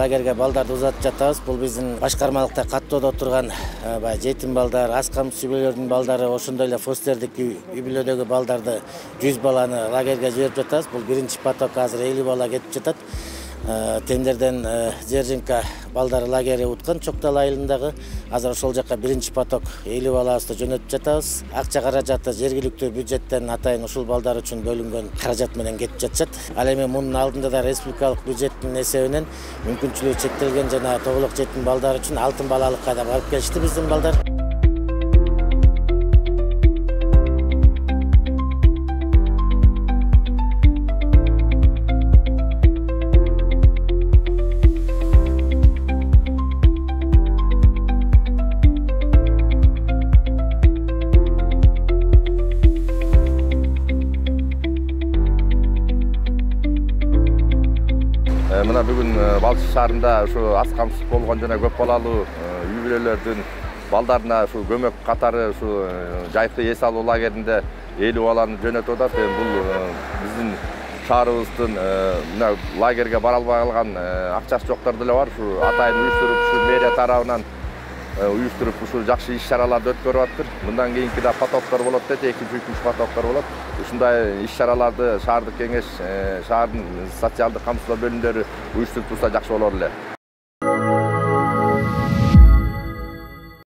лагерге балдарды узатып жатабыз. Бул биздин башкармалыкта каттоодо отурган баягы жетим балдар, аз камсыз үй-бүлөлөрдүн балдары, ошондой эле Фостердик үй-бүлөдөгү балдарды 100 баланы лагерге жиберип жатабыз. Бул биринчи поток, азыр 50 бала кетип жатат. Тендерден Дзержинка балдары лагери уткан Чоктал айылындагы. Азыр ошол жака биринчи поток 50 балабызды жөнөтүп жатабыз. Акча каражаты жергиликтүү бюджеттен атайын ушул балдар үчүн бөлүнгөн каражат менен кетип жатышат. Ал эми мунун алдында да республикалык бюджеттин эсебинен мүмкүнчүлүгү чектелген жана тоголок жетим балдар үчүн алтын балалыкка да барып келишти биздин балдар. Мына бүгүн Балчы шаарында ушу аз камсыз болгон жана көп балалуу үй-бүлөлөрдүн балдарына ушу көмөк катары ушу жайкы эс алуу лагеринде 50 баланы жөнөтүп атат. Бул биздин шаарыбыздын мына лагерге бара албай калган акчасы жоктор деле бар. Ушу атайын уюштуруп, ушу мэрия тарабынан уюштуруп ушу жакшы иш-чараларды өткөрүп атыптыр. Мындан кийинки да потоктор болот дейт, экинчи, үчүнчү потоктор болот. Ушундай иш-чараларды шаардык кеңеш, шаардын социалдык камсыздоо бөлүмдөрү уюштуруп турса жакшы болор эле.